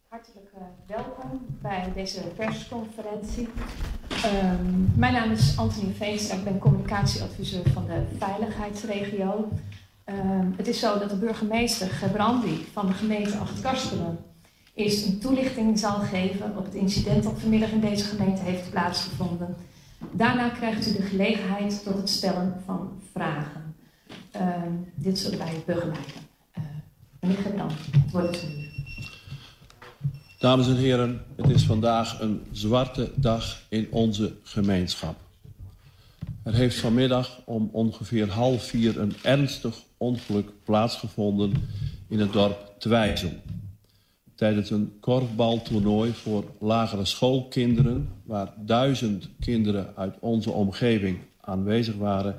Hartelijk welkom bij deze persconferentie. Mijn naam is Antonie Veenstra, ik ben communicatieadviseur van de veiligheidsregio. Het is zo dat de burgemeester Gebrandi van de gemeente Achtkarspelen eerst een toelichting zal geven op het incident dat vanmiddag in deze gemeente heeft plaatsgevonden. Daarna krijgt u de gelegenheid tot het stellen van vragen. Dit zullen wij begeleiden. Meneer Gebrandi, het woord is nu. Dames en heren, het is vandaag een zwarte dag in onze gemeenschap. Er heeft vanmiddag om ongeveer 3:30 een ernstig ongeluk plaatsgevonden in het dorp Twijzel. Tijdens een korfbaltoernooi voor lagere schoolkinderen, waar 1000 kinderen uit onze omgeving aanwezig waren,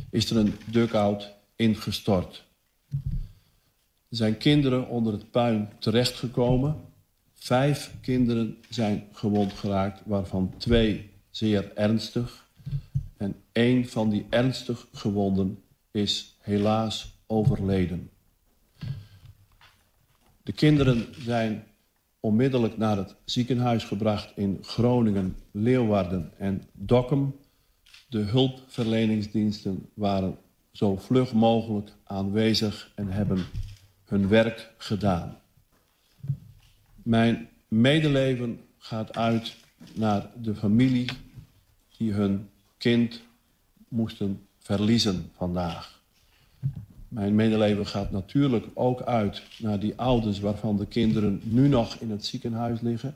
is er een dugout ingestort. Er zijn kinderen onder het puin terechtgekomen. 5 kinderen zijn gewond geraakt, waarvan 2 zeer ernstig. En 1 van die ernstig gewonden is helaas overleden. De kinderen zijn onmiddellijk naar het ziekenhuis gebracht in Groningen, Leeuwarden en Dokkum. De hulpverleningsdiensten waren zo vlug mogelijk aanwezig en hebben hun werk gedaan. Mijn medeleven gaat uit naar de familie die hun kind moesten verliezen vandaag. Mijn medeleven gaat natuurlijk ook uit naar die ouders waarvan de kinderen nu nog in het ziekenhuis liggen,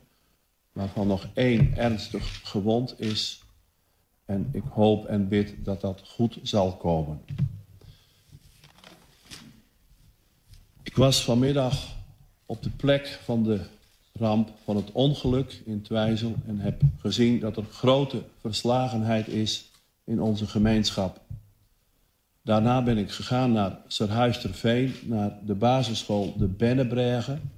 waarvan nog 1 ernstig gewond is. En ik hoop en bid dat dat goed zal komen. Ik was vanmiddag op de plek van de ramp van het ongeluk in Twijzel en heb gezien dat er grote verslagenheid is in onze gemeenschap. Daarna ben ik gegaan naar Serhuisterveen, naar de basisschool de Bennebregen.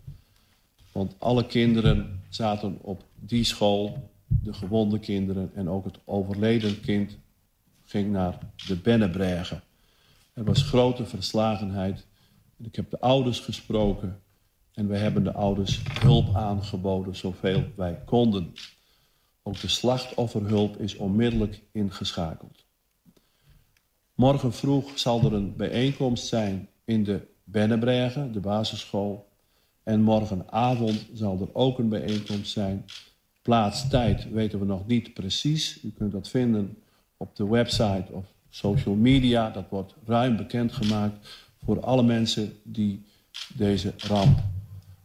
Want alle kinderen zaten op die school, de gewonde kinderen en ook het overleden kind ging naar de Bennebregen. Er was grote verslagenheid. Ik heb de ouders gesproken en we hebben de ouders hulp aangeboden zoveel wij konden. Ook de slachtofferhulp is onmiddellijk ingeschakeld. Morgen vroeg zal er een bijeenkomst zijn in de Bennebregen, de basisschool. En morgenavond zal er ook een bijeenkomst zijn. Plaats, tijd weten we nog niet precies. U kunt dat vinden op de website of social media. Dat wordt ruim bekendgemaakt voor alle mensen die deze ramp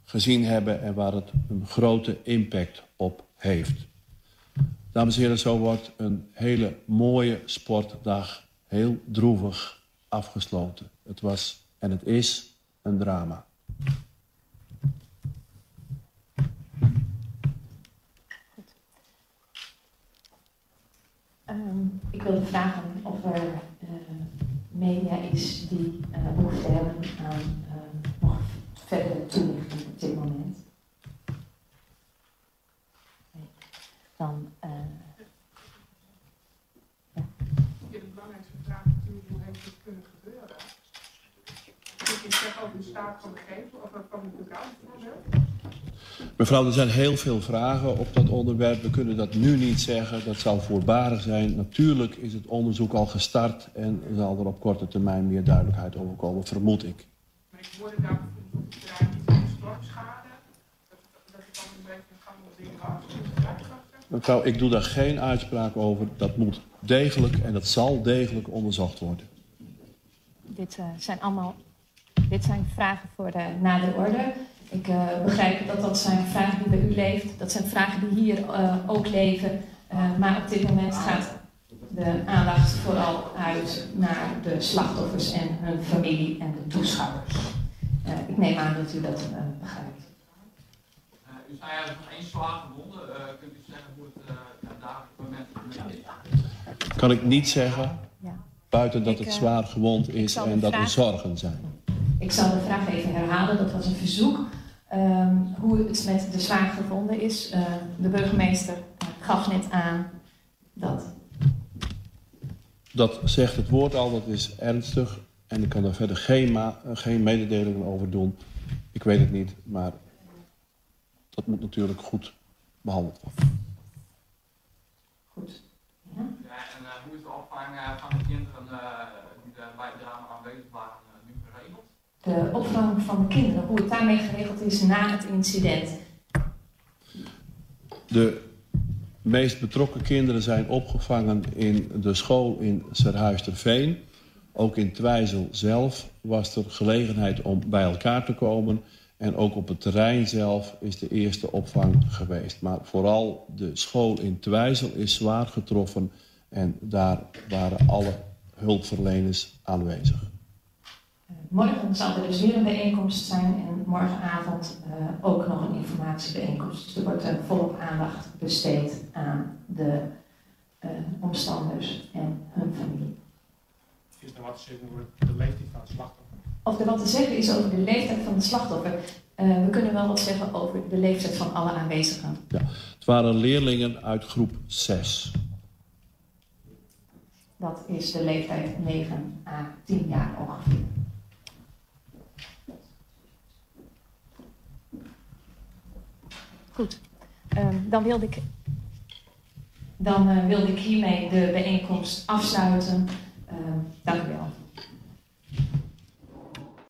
gezien hebben en waar het een grote impact op heeft. Dames en heren, zo wordt een hele mooie sportdag heel droevig afgesloten. Het was en het is een drama. Ik wilde vragen of er media is die behoefte hebben aan nog verdere toelichting op dit moment. Dan... De belangrijkste vraag natuurlijk, hoe heeft dit kunnen gebeuren? Moet je zeggen over de staat van de gevel of van de dugout bijvoorbeeld? Mevrouw, er zijn heel veel vragen op dat onderwerp. We kunnen dat nu niet zeggen. Dat zou voorbarig zijn. Natuurlijk is het onderzoek al gestart en zal er op korte termijn meer duidelijkheid over komen, vermoed ik. Maar ik hoorde daar bijvoorbeeld op het terrein niet van stormschade. Dat het dan een beetje een gang van dingen was. Mevrouw, ik doe daar geen uitspraak over. Dat moet degelijk en dat zal degelijk onderzocht worden. Dit zijn vragen voor de nadere orde. Ik begrijp dat dat zijn vragen die bij u leeft. Dat zijn vragen die hier ook leven. Maar op dit moment gaat de aandacht vooral uit naar de slachtoffers en hun familie en de toeschouwers. Ik neem aan dat u dat begrijpt. U zei eigenlijk van 1 zwaar gewonden. Kunt u zeggen hoe het dagelijks moment is? Kan ik niet zeggen, Ja. buiten dat het zwaar gewond is en dat er zorgen zijn. Ik zal de vraag even herhalen. Dat was een verzoek. Hoe het met de zwaar gevonden is. De burgemeester gaf net aan dat... Dat zegt het woord al, dat is ernstig. En ik kan daar verder geen mededelingen over doen. Ik weet het niet, maar dat moet natuurlijk goed behandeld worden. Goed. Ja. Ja, en hoe is de opvang van de kinderen die bij het drama aanwezig waren nu geregeld? De opvang van de kinderen, hoe het daarmee geregeld is na het incident. De meest betrokken kinderen zijn opgevangen in de school in Serhuisterveen. Ook in Twijzel zelf was er gelegenheid om bij elkaar te komen. En ook op het terrein zelf is de eerste opvang geweest. Maar vooral de school in Twijzel is zwaar getroffen. En daar waren alle hulpverleners aanwezig. Morgen zal er dus weer een bijeenkomst zijn en morgenavond ook nog een informatiebijeenkomst. Dus er wordt volop aandacht besteed aan de omstanders en hun familie. Is er wat te zeggen over de leeftijd van het slachtoffer? Of er wat te zeggen is over de leeftijd van het slachtoffer. We kunnen wel wat zeggen over de leeftijd van alle aanwezigen. Ja, het waren leerlingen uit groep 6. Dat is de leeftijd 9 à 10 jaar ongeveer. Goed, dan wilde ik hiermee de bijeenkomst afsluiten. Dank u wel.